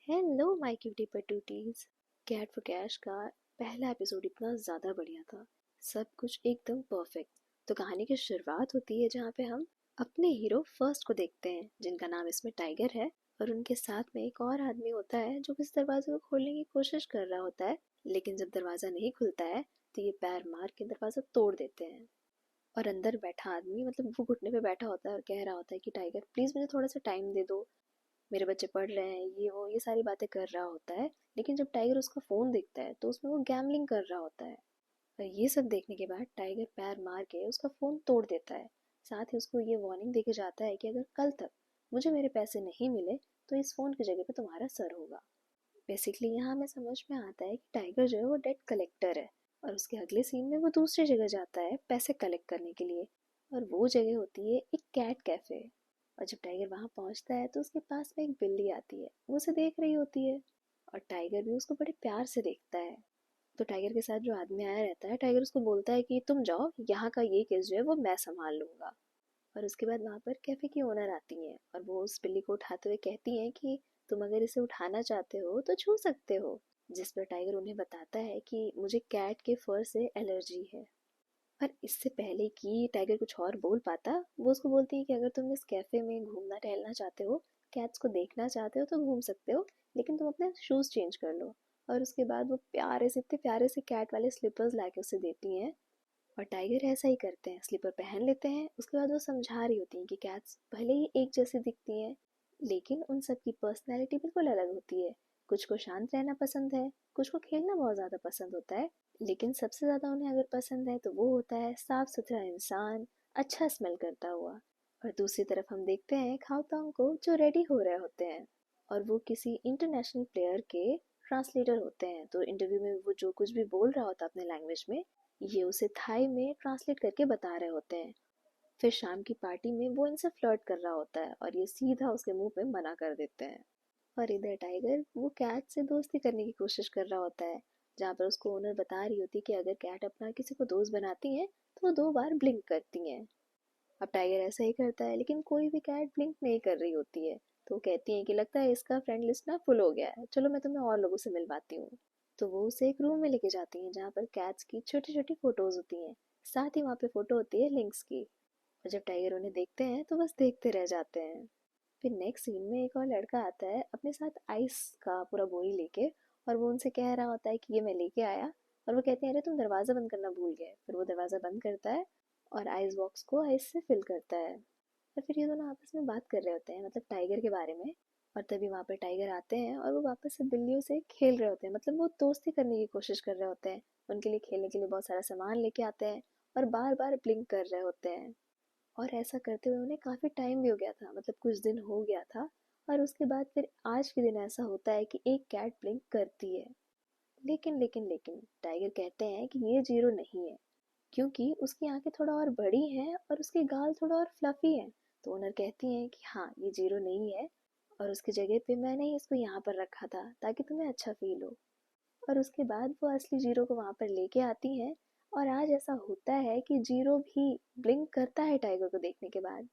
Hello my cutie पटूटीज। Cat for cash का पहला एपिसोड इतना ज़्यादा बढ़िया था। सब कुछ एकदम परफेक्ट। तो कहानी की शुरुआत होती है जहाँ पे हम अपने हीरो फर्स्ट को देखते हैं, जिनका नाम इसमें टाइगर है। और उनके साथ में एक और आदमी होता है जो इस दरवाजे को खोलने की कोशिश कर रहा होता है, लेकिन जब दरवाज़ा नहीं खुलता है तो ये पैर मार के दरवाज़ा तोड़ देते हैं। और अंदर बैठा आदमी, मतलब वो घुटने पे बैठा होता है और कह रहा होता है कि टाइगर प्लीज़ मुझे थोड़ा सा टाइम दे दो, मेरे बच्चे पढ़ रहे हैं, ये वो ये सारी बातें कर रहा होता है। लेकिन जब टाइगर उसका फ़ोन देखता है तो उसमें वो गैम्बलिंग कर रहा होता है। और ये सब देखने के बाद टाइगर पैर मार के उसका फ़ोन तोड़ देता है। साथ ही उसको ये वार्निंग देके जाता है कि अगर कल तक मुझे मेरे पैसे नहीं मिले तो इस फ़ोन की जगह पे तुम्हारा सर होगा। बेसिकली यहाँ हमें समझ में आता है कि टाइगर जो है वो डेट कलेक्टर है। और उसके अगले सीन में वो दूसरी जगह जाता है पैसे कलेक्ट करने के लिए। और वो जगह होती है एक कैट कैफ़े। और जब टाइगर वहां पहुंचता है तो उसके पास में एक बिल्ली आती है, वो उसे देख रही होती है। और टाइगर भी उसको बड़े प्यार से देखता है। तो टाइगर के साथ जो आदमी आया रहता है, टाइगर उसको बोलता है कि तुम जाओ, यहाँ का ये केस जो है वो मैं संभाल लूंगा। और उसके बाद वहां पर कैफे की ओनर आती हैं और वो उस बिल्ली को उठाते हुए कहती हैं कि तुम अगर इसे उठाना चाहते हो तो छू सकते हो। जिस पर टाइगर उन्हें बताता है कि मुझे कैट के फर से एलर्जी है। पर इससे पहले कि टाइगर कुछ और बोल पाता, वो उसको बोलती है कि अगर तुम इस कैफे में घूमना टहलना चाहते हो, कैट्स को देखना चाहते हो तो घूम सकते हो, लेकिन तुम अपने शूज चेंज कर लो। और उसके बाद वो प्यारे से, इतने प्यारे से कैट वाले स्लीपर्स लाके उसे देती हैं। और टाइगर ऐसा ही करते हैं, स्लीपर पहन लेते हैं। उसके बाद वो समझा रही होती हैं कि कैट्स भले ही एक जैसी दिखती हैं, लेकिन उन सब की पर्सनैलिटी बिल्कुल अलग होती है। कुछ को शांत रहना पसंद है, कुछ को खेलना बहुत ज़्यादा पसंद होता है, लेकिन सबसे ज़्यादा उन्हें अगर पसंद है तो वो होता है साफ सुथरा इंसान, अच्छा स्मेल करता हुआ। और दूसरी तरफ हम देखते हैं खाओतांग को, जो रेडी हो रहे होते हैं। और वो किसी इंटरनेशनल प्लेयर के ट्रांसलेटर होते हैं। तो इंटरव्यू में वो जो कुछ भी बोल रहा होता है अपने लैंग्वेज में, ये उसे थाई में ट्रांसलेट करके बता रहे होते हैं। फिर शाम की पार्टी में वो इनसे फ्लर्ट कर रहा होता है और ये सीधा उसके मुंह पे मना कर देते हैं। और इधर टाइगर वो कैट से दोस्ती करने की कोशिश कर रहा होता है, जहाँ पर उसको ओनर बता रही होती है कि अगर कैट अपना किसी को दोस्त बनाती है तो वो 2 बार ब्लिंक करती हैं। अब टाइगर ऐसा ही करता है, लेकिन कोई भी कैट ब्लिंक नहीं कर रही होती है। तो वो कहती है कि लगता है इसका फ्रेंड लिस्ट ना फुल हो गया है, चलो मैं तुम्हें और लोगों से मिलवाती हूँ। तो वो उसे एक रूम में लेके जाती हैं जहाँ पर कैट्स की छोटी छोटी फोटोज होती हैं। साथ ही वहाँ पे फोटो होती है लिंक्स की। और जब टाइगर उन्हें देखते हैं तो बस देखते रह जाते हैं। फिर नेक्स्ट सीन में एक और लड़का आता है अपने साथ आइस का पूरा बोरी लेके। और वो उनसे कह रहा होता है कि ये मैं लेके आया। और वो कहते हैं अरे तुम दरवाज़ा बंद करना भूल गए। फिर वो दरवाज़ा बंद करता है और आइस बॉक्स को आइस से फिल करता है। और फिर ये दोनों आपस में बात कर रहे होते हैं, मतलब टाइगर के बारे में। और तभी वहाँ पर टाइगर आते हैं और वो वापस से बिल्लियों से खेल रहे होते हैं, मतलब वो दोस्ती करने की कोशिश कर रहे होते हैं। उनके लिए खेलने के लिए बहुत सारा सामान लेके आते हैं और बार बार ब्लिंक कर रहे होते हैं। और ऐसा करते हुए उन्हें काफ़ी टाइम भी हो गया था, मतलब कुछ दिन हो गया था। और उसके बाद फिर आज के दिन ऐसा होता है कि एक कैट ब्लिंक करती है। लेकिन टाइगर कहते हैं कि ये जीरो नहीं है, क्योंकि उसकी आंखें थोड़ा और बड़ी हैं और उसके गाल थोड़ा और फ्लफी हैं। तो ओनर कहती हैं कि हाँ ये जीरो नहीं है, और उसकी जगह पे मैंने ही इसको यहाँ पर रखा था ताकि तुम्हें अच्छा फील हो। और उसके बाद वो असली जीरो को वहाँ पर लेके आती हैं। और आज ऐसा होता है कि जीरो भी ब्लिंक करता है टाइगर को देखने के बाद।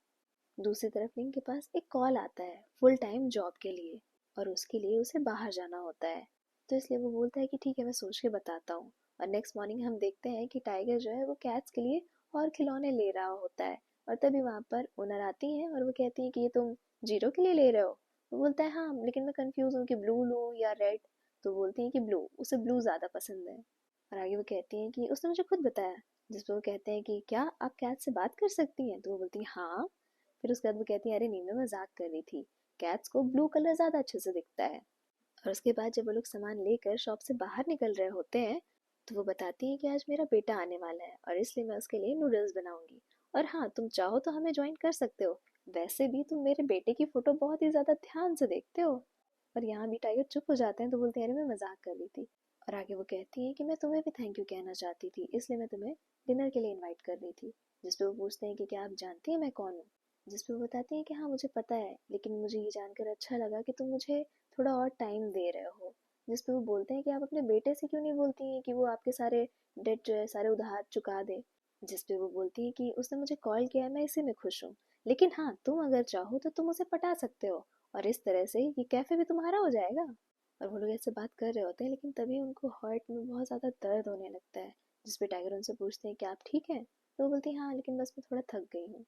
दूसरी तरफ लिंक के पास एक कॉल आता है फुल टाइम जॉब के लिए, और उसके लिए उसे बाहर जाना होता है। तो इसलिए वो बोलता है कि ठीक है मैं सोच के बताता हूँ। और नेक्स्ट मॉर्निंग हम देखते हैं कि टाइगर जो है वो कैट्स के लिए और खिलौने ले रहा होता है। और तभी वहाँ पर ओनर आती हैं और वो कहती हैं कि ये तुम जीरो के लिए ले रहे हो। वो बोलता है हाँ, लेकिन मैं कंफ्यूज हूँ कि ब्लू लूँ या रेड। तो बोलती हैं कि ब्लू, उसे ब्लू ज़्यादा पसंद है। और आगे वो कहती हैं कि उसने मुझे खुद बताया। जिस पर वो कहते हैं कि क्या आप कैट से बात कर सकती हैं। तो वो बोलती हैं हाँ। फिर उसके बाद वो कहती है अरे नहीं, मैं मजाक कर रही थी, कैट्स को ब्लू कलर ज्यादा अच्छे से दिखता है। और उसके बाद जब वो लोग सामान लेकर शॉप से बाहर निकल रहे होते हैं, तो वो बताती है कि आज मेरा बेटा आने वाला है और इसलिए मैं उसके लिए नूडल्स बनाऊंगी। और हाँ, तुम चाहो तो हमें ज्वाइन कर सकते हो, वैसे भी तुम मेरे बेटे की फोटो बहुत ही ज्यादा ध्यान से देखते हो। और यहाँ भी टाइगर चुप हो जाते हैं, तो बोलते हैं अरे मैं मजाक कर रही थी। और आगे वो कहती है कि मैं तुम्हें भी थैंक यू कहना चाहती थी, इसलिए मैं तुम्हें डिनर के लिए इनवाइट कर रही थी। जिस पे वो पूछते हैं कि क्या आप जानती हैं मैं कौन हूँ। जिस पे वो बताती हैं कि हाँ मुझे पता है, लेकिन मुझे ये जानकर अच्छा लगा कि तुम मुझे थोड़ा और टाइम दे रहे हो। जिस पे वो बोलते हैं कि आप अपने बेटे से क्यों नहीं बोलती हैं कि वो आपके सारे डेट जो है सारे उधार चुका दे। जिस पे वो बोलती है कि उसने मुझे कॉल किया है, मैं इसी में खुश हूँ, लेकिन हाँ तुम अगर चाहो तो तुम उसे पटा सकते हो और इस तरह से ये कैफ़े भी तुम्हारा हो जाएगा। और वो लोग ऐसे बात कर रहे होते हैं, लेकिन तभी उनको हार्ट में बहुत ज़्यादा दर्द होने लगता है। जिस पे टाइगर उनसे पूछते हैं कि आप ठीक हैं? तो वो बोलती हैं हाँ, लेकिन बस मैं थोड़ा थक गई हूँ।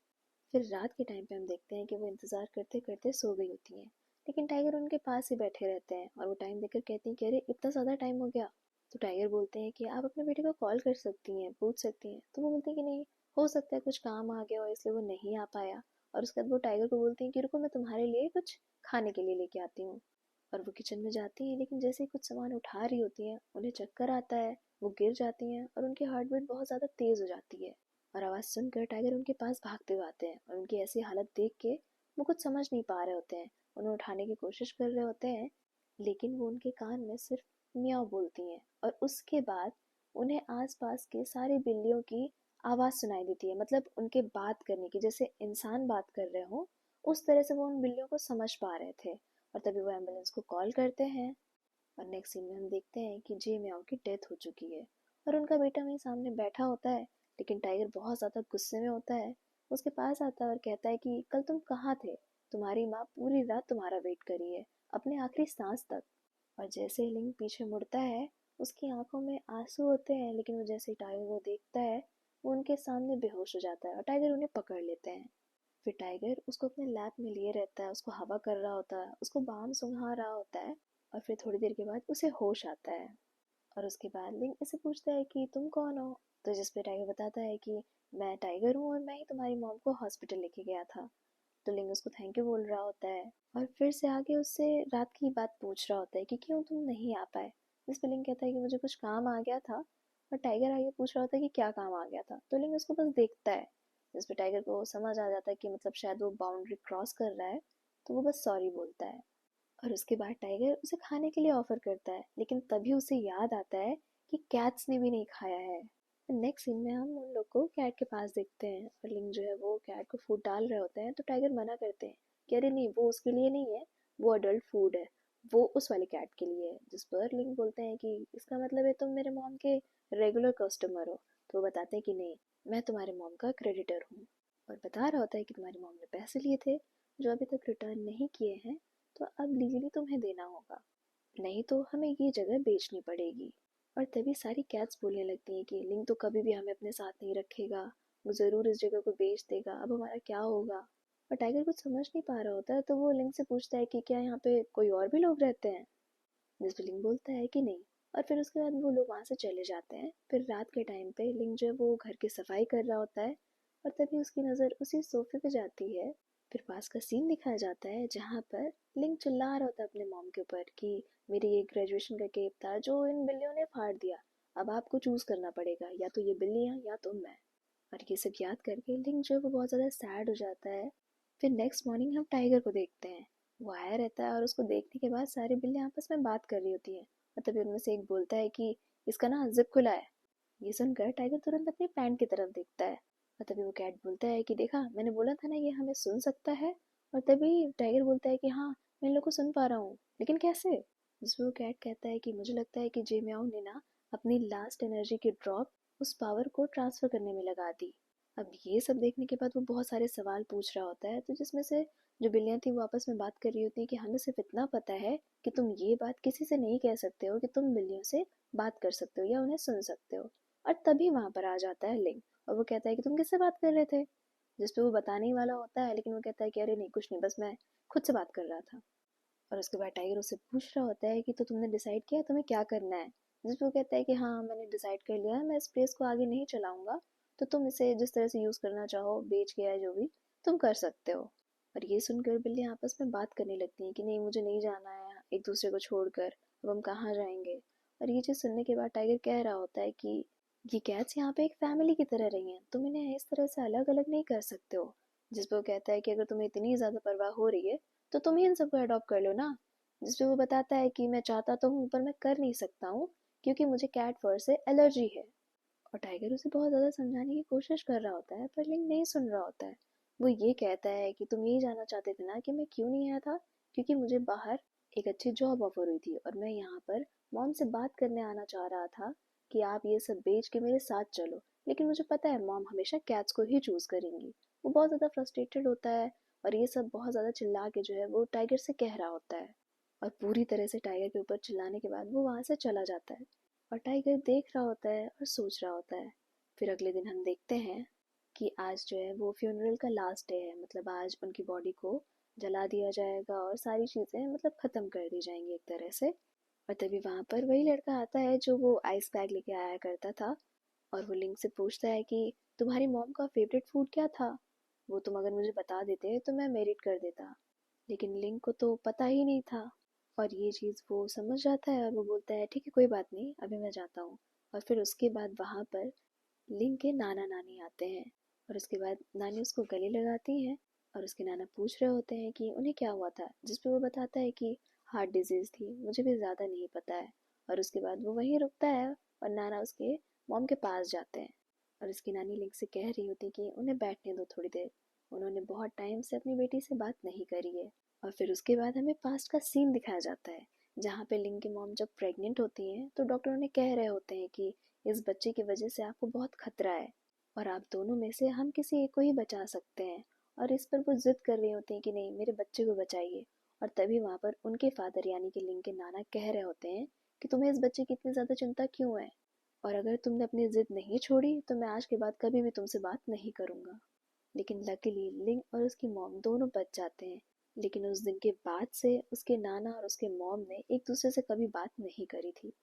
फिर रात के टाइम पे हम देखते हैं कि वो इंतज़ार करते करते सो गई होती हैं, लेकिन टाइगर उनके पास ही बैठे रहते हैं और वो टाइम देखकर कहती हैं कि अरे इतना ज़्यादा टाइम हो गया। तो टाइगर बोलते हैं कि आप अपने बेटे को कॉल कर सकती हैं, पूछ सकती हैं। तो वो बोलती हैं कि नहीं, हो सकता है कुछ काम आ गया हो इसलिए वो नहीं आ पाया। और उसके बाद वो टाइगर को बोलती हैं कि रुको, मैं तुम्हारे लिए कुछ खाने के लिए लेके आती हूँ। और वो किचन में जाती हैं, लेकिन जैसे ही कुछ सामान उठा रही होती हैं उन्हें चक्कर आता है, वो गिर जाती हैं और उनकी हार्ट बीट बहुत ज़्यादा तेज़ हो जाती है। और आवाज़ सुनकर टाइगर उनके पास भागते हुए आते हैं और उनकी ऐसी हालत देख के वो कुछ समझ नहीं पा रहे होते हैं। उन्हें उठाने की कोशिश कर रहे होते हैं, लेकिन वो उनके कान में सिर्फ मियाँव बोलती हैं। और उसके बाद उन्हें आसपास के सारी बिल्लियों की आवाज़ सुनाई देती है, मतलब उनके बात करने की, जैसे इंसान बात कर रहे हो उस तरह से वो उन बिल्लियों को समझ पा रहे थे। और तभी वो एम्बुलेंस को कॉल करते हैं। और नेक्स्ट सीन में हम देखते हैं कि जे म्याओ की डेथ हो चुकी है और उनका बेटा वहीं सामने बैठा होता है। लेकिन टाइगर बहुत ज़्यादा गुस्से में होता है, उसके पास आता है और कहता है कि कल तुम कहाँ थे? तुम्हारी माँ पूरी रात तुम्हारा वेट करी है, अपने आखिरी सांस तक। और जैसे ही लिंग पीछे मुड़ता है, उसकी आंखों में आंसू होते हैं, लेकिन वो जैसे ही टाइगर को देखता है वो उनके सामने बेहोश हो जाता है और टाइगर उन्हें पकड़ लेते हैं। फिर टाइगर उसको अपने लैप में लिए रहता है, उसको हवा कर रहा होता है, उसको बाम सुंघा रहा होता है। और फिर थोड़ी देर के बाद उसे होश आता है। और उसके बाद लिंग इसे पूछता है कि तुम कौन हो? तो जिस पे टाइगर बताता है कि मैं टाइगर हूँ और मैं ही तुम्हारी मॉम को हॉस्पिटल लेके गया था। तो लिंग उसको थैंक यू बोल रहा होता है और फिर से आगे उससे रात की बात पूछ रहा होता है कि क्यों तुम नहीं आ पाए। जिस पे लिंग कहता है कि मुझे कुछ काम आ गया था। और टाइगर आगे पूछ रहा होता है कि क्या काम आ गया था। तो लिंग उसको बस देखता है। जिस पे टाइगर को समझ आ जाता है कि मतलब शायद वो बाउंड्री क्रॉस कर रहा है, तो वो बस सॉरी बोलता है। और उसके बाद टाइगर उसे खाने के लिए ऑफर करता है, लेकिन तभी उसे याद आता है कि कैट्स ने भी नहीं खाया है। नेक्स्ट सीन में हम उन लोग को कैट के पास देखते हैं और लिंग जो है वो कैट को फूड डाल रहे होते हैं। तो टाइगर मना करते हैं कि अरे नहीं, वो उसके लिए नहीं है, वो अडल्ट फूड है, वो उस वाले कैट के लिए है। जिस पर लिंग बोलते हैं कि इसका मतलब है तुम मेरे मॉम के रेगुलर कस्टमर हो। तो वो बताते हैं कि नहीं, मैं तुम्हारे मॉम का क्रेडिटर हूँ। और बता रहा होता है कि तुम्हारी मॉम ने पैसे लिए थे जो अभी तक रिटर्न नहीं किए हैं, तो अब लीगली तुम्हें देना होगा, नहीं तो हमें ये जगह बेचनी पड़ेगी। और तभी सारी कैट्स बोलने लगती हैं कि लिंग तो कभी भी हमें अपने साथ नहीं रखेगा, वो ज़रूर इस जगह को बेच देगा, अब हमारा क्या होगा। और टाइगर कुछ समझ नहीं पा रहा होता है, तो वो लिंग से पूछता है कि क्या यहाँ पे कोई और भी लोग रहते हैं। जिस पे लिंग बोलता है कि नहीं। और फिर उसके बाद वो लोग वहाँ से चले जाते हैं। फिर रात के टाइम पे लिंग जो है वो घर की सफाई कर रहा होता है और तभी उसकी नज़र उसी सोफे पे जाती है। फिर पास का सीन दिखाया जाता है जहाँ पर लिंग चिल्ला रहा होता है अपने मॉम के ऊपर कि मेरी ये ग्रेजुएशन का केक था जो इन बिल्लियों ने फाड़ दिया, अब आपको चूज करना पड़ेगा, या तो ये बिल्लियाँ या तो मैं। और ये सब याद करके लिंग जो है वो बहुत ज़्यादा सैड हो जाता है। फिर नेक्स्ट मॉर्निंग हम टाइगर को देखते हैं। वो आया रहता है और उसको देखने के बाद सारी बिल्लियाँ आपस में बात कर रही होती हैं। और तभी उनमें से एक बोलता है कि इसका ना जिप खुला है। ये सुनकर टाइगर तुरंत अपनी पैंट की तरफ देखता है। और तभी वो कैट बोलता है कि देखा, मैंने बोला था ना ये हमें सुन सकता है। और तभी टाइगर बोलता है कि हाँ, मैं इन लोग को सुन पा रहा हूँ, लेकिन कैसे? जिसमें वो कैट कहता है कि मुझे लगता है कि जे म्याऊ ने ना अपनी लास्ट एनर्जी की ड्रॉप उस पावर को ट्रांसफर करने में लगा दी। अब ये सब देखने के बाद वो बहुत सारे सवाल पूछ रहा होता है, तो जिसमें से जो बिल्लियाँ थी वो आपस में बात कर रही होती है कि हमें सिर्फ इतना पता है कि तुम ये बात किसी से नहीं कह सकते हो कि तुम बिल्लियों से बात कर सकते हो या उन्हें सुन सकते हो। और तभी वहां पर आ जाता है लिंग और वो कहता है कि तुम किससे बात कर रहे थे। जिस पे वो बताने ही वाला होता है, लेकिन वो कहता है कि अरे नहीं, कुछ नहीं, बस मैं खुद से बात कर रहा था। और उसके बाद टाइगर उससे पूछ रहा होता है कि तो तुमने डिसाइड किया तुम्हें क्या करना है। जिस पे वो कहता है कि हाँ, मैंने डिसाइड कर लिया है, मैं इस प्लेस को आगे नहीं चलाऊंगा, तो तुम इसे जिस तरह से यूज करना चाहो, बेच के या जो भी, तुम कर सकते हो। और ये सुनकर बिल्लियाँ आपस में बात करने लगती हैं कि नहीं, मुझे नहीं जाना है एक दूसरे को छोड़कर, अब हम कहाँ जाएंगे। और ये चीज़ सुनने के बाद टाइगर कह रहा होता है कि ये कैट्स यहाँ पे एक फैमिली की तरह रही हैं, तुम इन्हें इस तरह से अलग अलग नहीं कर सकते हो। जिस पे वो कहता है कि अगर तुम्हें इतनी ज़्यादा परवाह हो रही है तो तुम ही इन सबको अडॉप्ट कर लो ना। जिस पे वो बताता है कि मैं चाहता तो हूँ पर मैं कर नहीं सकता हूँ, क्योंकि मुझे कैट फर से एलर्जी है। और टाइगर उसे बहुत ज़्यादा समझाने की कोशिश कर रहा होता है, पर लिंग नहीं सुन रहा होता है। वो ये कहता है कि तुम यही जानना चाहते थे ना कि मैं क्यों नहीं आया था, क्योंकि मुझे बाहर एक अच्छी जॉब ऑफर हुई थी और मैं यहाँ पर मॉम से बात करने आना चाह रहा था कि आप ये सब बेच के मेरे साथ चलो। लेकिन मुझे पता है मॉम हमेशा कैट्स को ही चूज करेंगी। वो बहुत ज़्यादा फ्रस्ट्रेटेड होता है और ये सब बहुत ज़्यादा चिल्ला के जो है वो टाइगर से कह रहा होता है। और पूरी तरह से टाइगर के ऊपर चिल्लाने के बाद वो वहाँ से चला जाता है। और टाइगर देख रहा होता है और सोच रहा होता है। फिर अगले दिन हम देखते हैं कि आज जो है वो फ्यूनरल का लास्ट डे है, मतलब आज उनकी बॉडी को जला दिया जाएगा और सारी चीज़ें मतलब ख़त्म कर दी जाएंगी एक तरह से। और तभी वहाँ पर वही लड़का आता है जो वो आइस बैग लेके आया करता था। और वो लिंक से पूछता है कि तुम्हारी मॉम का फेवरेट फूड क्या था, वो तुम अगर मुझे बता देते तो मैं मेरिट कर देता। लेकिन लिंक को तो पता ही नहीं था। और ये चीज़ वो समझ जाता है और वो बोलता है ठीक है कोई बात नहीं, अभी मैं जाता हूँ। और फिर उसके बाद वहाँ पर लिंक के नाना नानी आते हैं। और उसके बाद नानी उसको गले लगाती हैं। और उसके नाना पूछ रहे होते हैं कि उन्हें क्या हुआ था, जिस पे वो बताता है कि हार्ट डिजीज़ थी, मुझे भी ज़्यादा नहीं पता है। और उसके बाद वो वहीं रुकता है और नाना उसके मॉम के पास जाते हैं। और उसकी नानी लिंक से कह रही होती कि उन्हें बैठने दो थोड़ी देर, उन्होंने बहुत टाइम से अपनी बेटी से बात नहीं करी है। और फिर उसके बाद हमें पास्ट का सीन दिखाया जाता है, जहाँ पे लिंक की मॉम जब प्रेग्नेंट होती हैं तो डॉक्टर उन्हें कह रहे होते हैं कि इस बच्चे की वजह से आपको बहुत खतरा है और आप दोनों में से हम किसी एक को ही बचा सकते हैं। और इस पर वो जिद कर रही होती हैं कि नहीं, मेरे बच्चे को बचाइए। और तभी वहाँ पर उनके फादर यानी कि लिंक के नाना कह रहे होते हैं कि तुम्हें इस बच्चे की इतनी ज़्यादा चिंता क्यों है, और अगर तुमने अपनी जिद नहीं छोड़ी तो मैं आज के बाद कभी भी तुमसे बात नहीं करूँगा। लेकिन लकीली लिंक और उसकी मॉम दोनों बच जाते हैं। लेकिन उस दिन के बाद से उसके नाना और उसके मॉम ने एक दूसरे से कभी बात नहीं करी थी।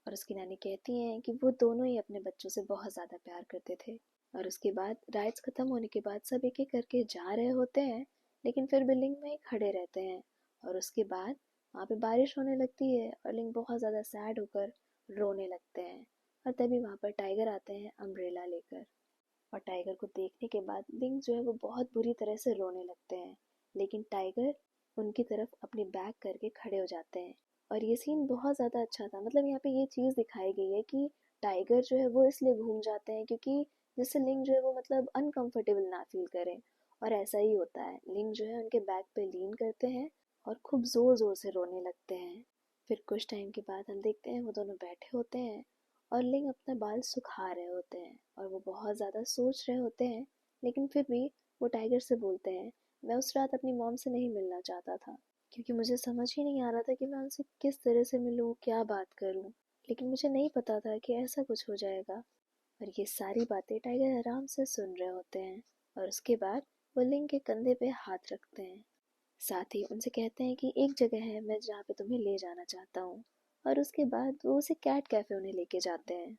और उसकी नानी कहती हैं कि वो दोनों ही अपने बच्चों से बहुत ज़्यादा प्यार करते थे। और उसके बाद राइड्स ख़त्म होने के बाद सब एक एक करके जा रहे होते हैं, लेकिन फिर बिल्डिंग में ही खड़े रहते हैं। और उसके बाद वहाँ पे बारिश होने लगती है और लिंक बहुत ज़्यादा सैड होकर रोने लगते हैं। और तभी वहाँ पर टाइगर आते हैं अम्ब्रेला लेकर। और टाइगर को देखने के बाद लिंक जो है वो बहुत बुरी तरह से रोने लगते हैं। लेकिन टाइगर उनकी तरफ अपनी बैक करके खड़े हो जाते हैं। और ये सीन बहुत ज़्यादा अच्छा था, मतलब यहाँ पे ये चीज़ दिखाई गई है कि टाइगर जो है वो इसलिए घूम जाते हैं क्योंकि जिससे लिंक जो है वो मतलब अनकंफर्टेबल ना फील करें। और ऐसा ही होता है, लिंक जो है उनके बैक पे लीन करते हैं और खूब ज़ोर ज़ोर से रोने लगते हैं। फिर कुछ टाइम के बाद हम देखते हैं वो दोनों बैठे होते हैं और लिंक अपना बाल सुखा रहे होते हैं और वो बहुत ज़्यादा सोच रहे होते हैं। लेकिन फिर भी वो टाइगर से बोलते हैं, मैं उस रात अपनी मॉम से नहीं मिलना चाहता था क्योंकि मुझे समझ ही नहीं आ रहा था कि मैं उनसे किस तरह से मिलूँ, क्या बात करूँ। लेकिन मुझे नहीं पता था कि ऐसा कुछ हो जाएगा। और ये सारी बातें टाइगर आराम से सुन रहे होते हैं। और उसके बाद वो लिंक के कंधे पे हाथ रखते हैं, साथ ही उनसे कहते हैं कि एक जगह है मैं जहाँ पे तुम्हें ले जाना चाहता हूँ। और उसके बाद वो उसे कैट कैफे उन्हें लेके जाते हैं।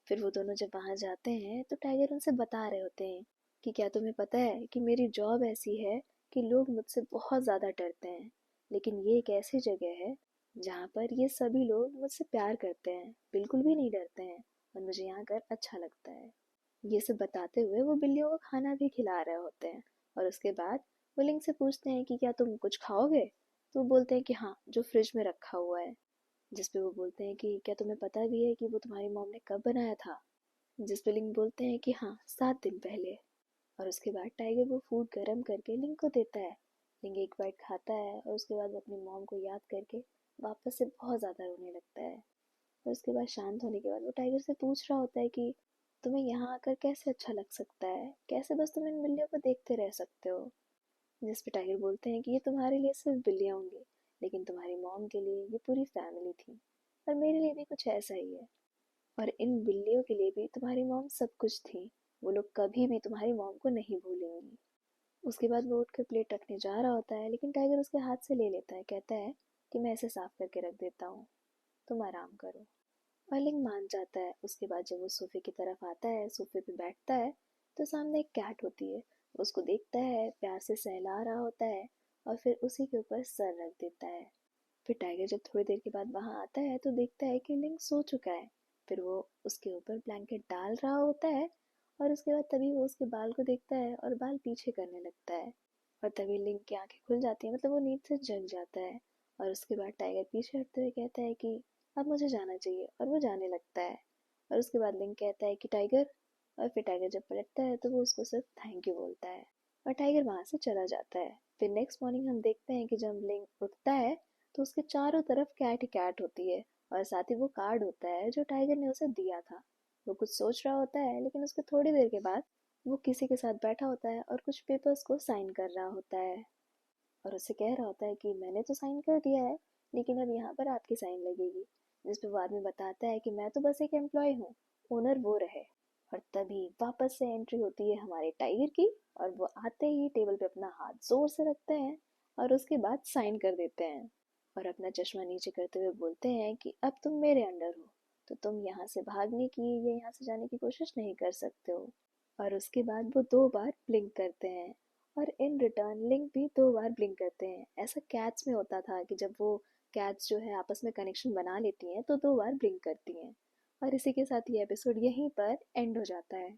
फिर वो दोनों जब वहाँ जाते हैं तो टाइगर उनसे बता रहे होते हैं कि क्या तुम्हें पता है कि मेरी जॉब ऐसी है कि लोग मुझसे बहुत ज़्यादा डरते हैं, लेकिन ये एक ऐसी जगह है जहाँ पर ये सभी लोग मुझसे प्यार करते हैं, बिल्कुल भी नहीं डरते हैं, और मुझे यहाँ कर अच्छा लगता है। ये सब बताते हुए वो बिल्लियों को खाना भी खिला रहे होते हैं। और उसके बाद वो लिंक से पूछते हैं कि क्या तुम कुछ खाओगे, तो वो बोलते हैं कि हाँ, जो फ्रिज में रखा हुआ है। जिस पे वो बोलते हैं कि क्या तुम्हें पता भी है कि वो तुम्हारी मॉम ने कब बनाया था, जिस पे लिंक बोलते हैं कि हाँ, 7 दिन पहले। और उसके बाद टाइगर वो फूड गर्म करके लिंक को देता है। लिंक एक बाइट खाता है और उसके बाद वो अपनी मॉम को याद करके वापस से बहुत ज़्यादा रोने लगता है। और उसके बाद शांत होने के बाद वो टाइगर से पूछ रहा होता है कि तुम्हें यहाँ आकर कैसे अच्छा लग सकता है, कैसे बस तुम इन बिल्लियों को देखते रह सकते हो। जिस पे टाइगर बोलते हैं कि ये तुम्हारे लिए सिर्फ बिल्लियाँ होंगी, लेकिन तुम्हारी मॉम के लिए ये पूरी फैमिली थी, और मेरे लिए भी कुछ ऐसा ही है। और इन बिल्लियों के लिए भी तुम्हारी मॉम सब कुछ थी, वो लोग कभी भी तुम्हारी मॉम को नहीं भूलेंगी। उसके बाद वो उठकर प्लेट रखने जा रहा होता है, लेकिन टाइगर उसके हाथ से ले लेता है, कहता है कि मैं इसे साफ करके रख देता हूँ, तुम आराम करो। और लिंग मान जाता है। उसके बाद जब वो सोफे की तरफ आता है, सोफे पे बैठता है, तो सामने एक कैट होती है। उसको देखता है, प्यार से सहला रहा होता है और फिर उसी के ऊपर सर रख देता है। फिर टाइगर जब थोड़ी देर के बाद वहाँ आता है तो देखता है कि लिंक सो चुका है। फिर वो उसके ऊपर ब्लैंकेट डाल रहा होता है और उसके बाद तभी वो उसके बाल को देखता है और बाल पीछे करने लगता है। और तभी लिंक की आंखें खुल जाती हैं, मतलब वो नींद से जग जाता है। और उसके बाद टाइगर पीछे हटते हुए कहता है कि अब मुझे जाना चाहिए, और वो जाने लगता है। और उसके बाद लिंक कहता है कि टाइगर, और फिर टाइगर जब पलटता है तो वो उसको सिर्फ थैंक यू बोलता है और टाइगर वहाँ से चला जाता है। फिर नेक्स्ट मॉर्निंग हम देखते हैं कि जब लिंक उठता है तो उसके चारों तरफ कैट ही कैट होती है, और साथ ही वो कार्ड होता है जो टाइगर ने उसे दिया था। वो कुछ सोच रहा होता है, लेकिन उसके थोड़ी देर के बाद वो किसी के साथ बैठा होता है और कुछ पेपर्स को साइन कर रहा होता है और उससे कह रहा होता है कि मैंने तो साइन कर दिया है, लेकिन अब यहाँ पर आपकी साइन लगेगी। जिस पे वो आदमी बताता है कि मैं तो बस एक एम्प्लॉय हूँ, ओनर वो रहे। और तभी वापस से एंट्री होती है हमारे टाइगर की, और वो आते ही टेबल पे अपना हाथ जोर से रखते हैं और उसके बाद साइन कर देते हैं और अपना चश्मा नीचे करते हुए बोलते हैं कि अब तुम मेरे अंडर हो, तो तुम यहाँ से भागने की या यहाँ से जाने की कोशिश नहीं कर सकते हो। और उसके बाद वो 2 बार ब्लिंक करते हैं और इन रिटर्न लिंक भी 2 बार ब्लिंक करते हैं। ऐसा कैट्स में होता था कि जब वो कैट्स जो है आपस में कनेक्शन बना लेती हैं तो 2 बार ब्लिंक करती हैं। और इसी के साथ ये एपिसोड यहीं पर एंड हो जाता है।